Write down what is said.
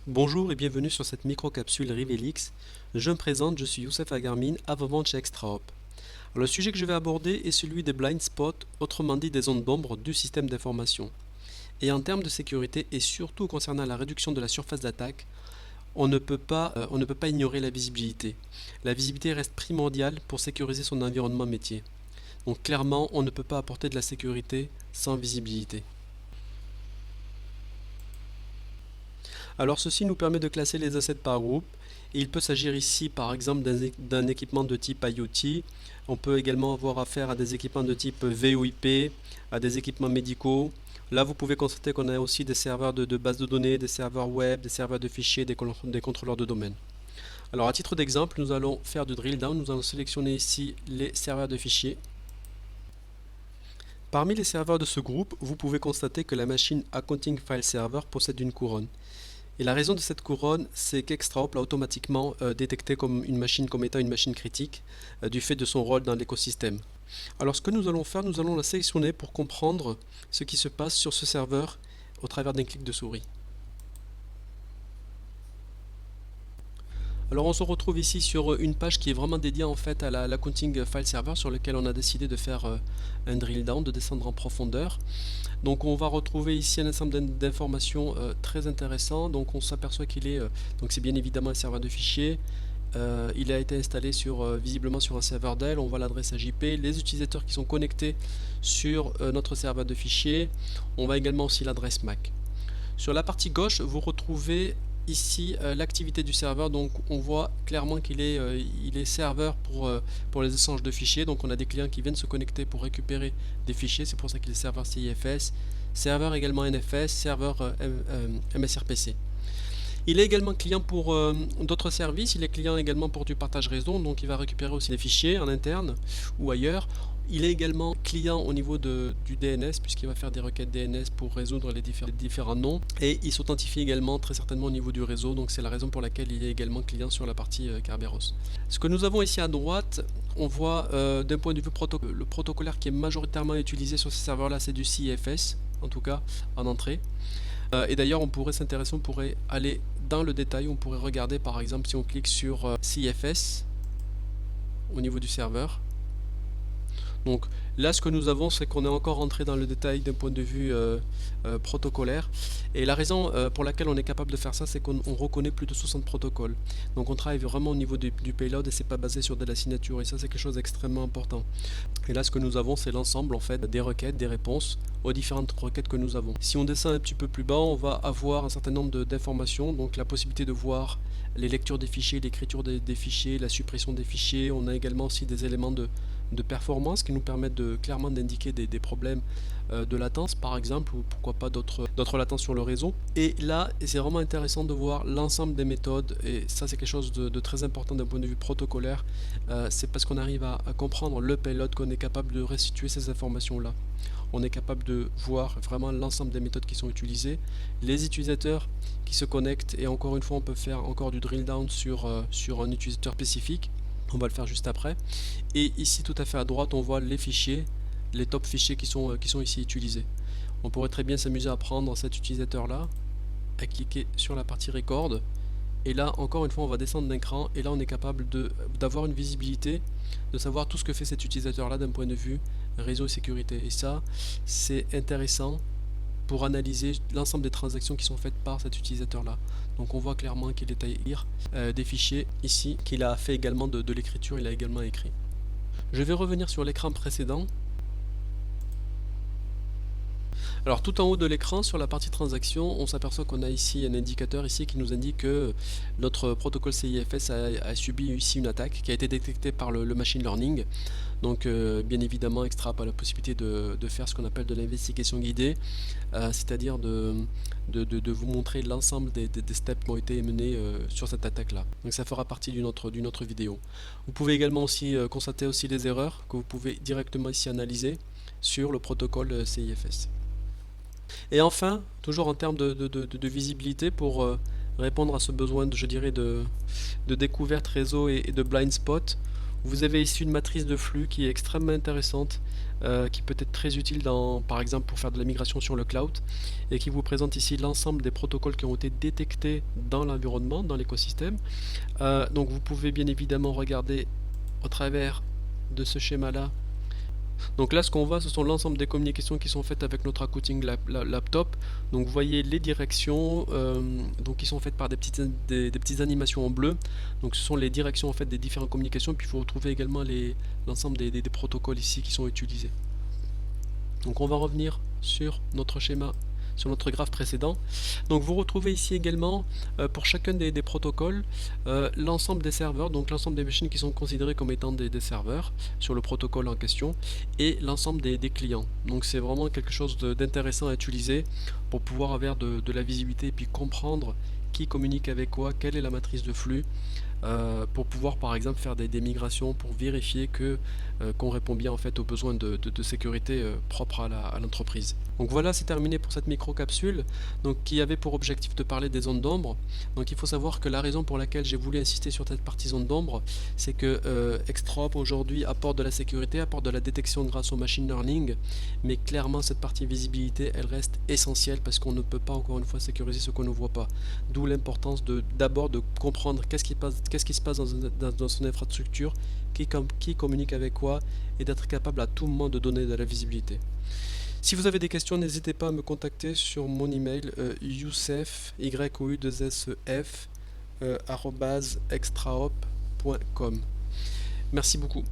Bonjour et bienvenue sur cette micro-capsule Rivelix. Je me présente, je suis Youssef Agarmin, avant-vente chez ExtraHop. Le sujet que je vais aborder est celui des blind spots, autrement dit des zones d'ombre du système d'information. Et en termes de sécurité et surtout concernant la réduction de la surface d'attaque, on ne peut pas ignorer la visibilité. La visibilité reste primordiale pour sécuriser son environnement métier. Donc clairement, on ne peut pas apporter de la sécurité sans visibilité. Alors ceci nous permet de classer les assets par groupe et il peut s'agir ici par exemple d'un équipement de type IoT. On peut également avoir affaire à des équipements de type VoIP, à des équipements médicaux. Là vous pouvez constater qu'on a aussi des serveurs de base de données, des serveurs web, des serveurs de fichiers, des contrôleurs de domaine. Alors à titre d'exemple, nous allons faire du drill down, nous allons sélectionner ici les serveurs de fichiers. Parmi les serveurs de ce groupe, vous pouvez constater que la machine Accounting File Server possède une couronne. Et la raison de cette couronne, c'est qu'ExtraHop l'a automatiquement détecté comme étant une machine critique du fait de son rôle dans l'écosystème. Alors ce que nous allons faire, nous allons la sélectionner pour comprendre ce qui se passe sur ce serveur au travers d'un clic de souris. Alors on se retrouve ici sur une page qui est vraiment dédiée en fait à l'accounting file server sur lequel on a décidé de faire un drill down, de descendre en profondeur. Donc on va retrouver ici un ensemble d'informations très intéressant. Donc on s'aperçoit qu'il est, donc c'est bien évidemment un serveur de fichiers. Il a été installé visiblement sur un serveur Dell. On voit l'adresse AJP, les utilisateurs qui sont connectés sur notre serveur de fichiers. On voit également aussi l'adresse MAC. Sur la partie gauche, vous retrouvez ici l'activité du serveur. Donc on voit clairement qu'il est, il est serveur pour les échanges de fichiers. Donc on a des clients qui viennent se connecter pour récupérer des fichiers. C'est pour ça qu'il est serveur CIFS, serveur également NFS, serveur MSRPC. Il est également client pour d'autres services, il est client également pour du partage réseau, donc il va récupérer aussi des fichiers en interne ou ailleurs. Il est également client au niveau du DNS, puisqu'il va faire des requêtes DNS pour résoudre les différents noms. Et il s'authentifie également très certainement au niveau du réseau, donc c'est la raison pour laquelle il est également client sur la partie Kerberos. Ce que nous avons ici à droite, on voit d'un point de vue le protocolaire qui est majoritairement utilisé sur ces serveurs-là, c'est du CIFS, en tout cas en entrée. Et d'ailleurs on pourrait aller dans le détail, on pourrait regarder par exemple si on clique sur CIFS au niveau du serveur. Donc là ce que nous avons, c'est qu'on est encore rentré dans le détail d'un point de vue protocolaire, et la raison pour laquelle on est capable de faire ça, c'est qu'on reconnaît plus de 60 protocoles. Donc on travaille vraiment au niveau du payload et c'est pas basé sur de la signature, et ça c'est quelque chose d'extrêmement important. Et là ce que nous avons, c'est l'ensemble en fait des requêtes, des réponses aux différentes requêtes que nous avons. Si on descend un petit peu plus bas, on va avoir un certain nombre d'informations, donc la possibilité de voir les lectures des fichiers, l'écriture des fichiers, la suppression des fichiers. On a également aussi des éléments de performance qui nous permettent clairement d'indiquer des problèmes de latence par exemple, ou pourquoi pas d'autres latences sur le réseau. Et là c'est vraiment intéressant de voir l'ensemble des méthodes, et ça c'est quelque chose de très important d'un point de vue protocolaire. C'est parce qu'on arrive à comprendre le payload qu'on est capable de restituer ces informations là. On est capable de voir vraiment l'ensemble des méthodes qui sont utilisées, les utilisateurs qui se connectent, et encore une fois on peut faire encore du drill down sur un utilisateur spécifique. On va le faire juste après. Et ici tout à fait à droite, on voit les fichiers, les top fichiers qui sont ici utilisés. On pourrait très bien s'amuser à prendre cet utilisateur là, à cliquer sur la partie record, et là encore une fois on va descendre d'un cran, et là on est capable d'avoir une visibilité, de savoir tout ce que fait cet utilisateur là d'un point de vue réseau et sécurité. Et ça c'est intéressant pour analyser l'ensemble des transactions qui sont faites par cet utilisateur là. Donc on voit clairement qu'il détaille des fichiers ici, qu'il a fait également de l'écriture, il a également écrit. Je vais revenir sur l'écran précédent. Alors tout en haut de l'écran, sur la partie transaction, on s'aperçoit qu'on a ici un indicateur ici qui nous indique que notre protocole CIFS a subi ici une attaque qui a été détectée par le machine learning. Donc bien évidemment ExtraHop a la possibilité de faire ce qu'on appelle de l'investigation guidée, c'est-à-dire de vous montrer l'ensemble des steps qui ont été menés sur cette attaque là. Donc ça fera partie d'une autre vidéo. Vous pouvez également aussi constater aussi les erreurs que vous pouvez directement ici analyser sur le protocole CIFS. Et enfin, toujours en termes de visibilité, pour répondre à ce besoin je dirais de découverte réseau et de blind spot, Vous avez ici une matrice de flux qui est extrêmement intéressante, qui peut être très utile par exemple pour faire de la migration sur le cloud, et qui vous présente ici l'ensemble des protocoles qui ont été détectés dans l'environnement, dans l'écosystème. Donc vous pouvez bien évidemment regarder au travers de ce schéma-là. Donc là, ce qu'on voit, ce sont l'ensemble des communications qui sont faites avec notre Accounting Laptop. Donc vous voyez les directions, donc qui sont faites par des petites animations en bleu. Donc ce sont les directions en fait des différentes communications. Puis vous retrouvez également l'ensemble des protocoles ici qui sont utilisés. Donc on va revenir sur notre schéma, sur notre graphe précédent. Donc vous retrouvez ici également pour chacun des protocoles l'ensemble des serveurs, donc l'ensemble des machines qui sont considérées comme étant des serveurs sur le protocole en question, et l'ensemble des clients. Donc c'est vraiment quelque chose d'intéressant à utiliser pour pouvoir avoir de la visibilité et puis comprendre qui communique avec quoi, quelle est la matrice de flux, pour pouvoir par exemple faire des migrations pour vérifier qu'on répond bien en fait aux besoins de sécurité propres à l'entreprise. Donc voilà, c'est terminé pour cette micro-capsule qui avait pour objectif de parler des zones d'ombre. Donc il faut savoir que la raison pour laquelle j'ai voulu insister sur cette partie zone d'ombre, c'est que Extrahop aujourd'hui apporte de la sécurité, apporte de la détection grâce au machine learning, mais clairement cette partie visibilité, elle reste essentielle parce qu'on ne peut pas encore une fois sécuriser ce qu'on ne voit pas. D'où l'importance d'abord de comprendre qu'est-ce qui se passe dans son infrastructure, qui communique avec quoi, et d'être capable à tout moment de donner de la visibilité. Si vous avez des questions, n'hésitez pas à me contacter sur mon email youssef, @extrahop.com. Merci beaucoup.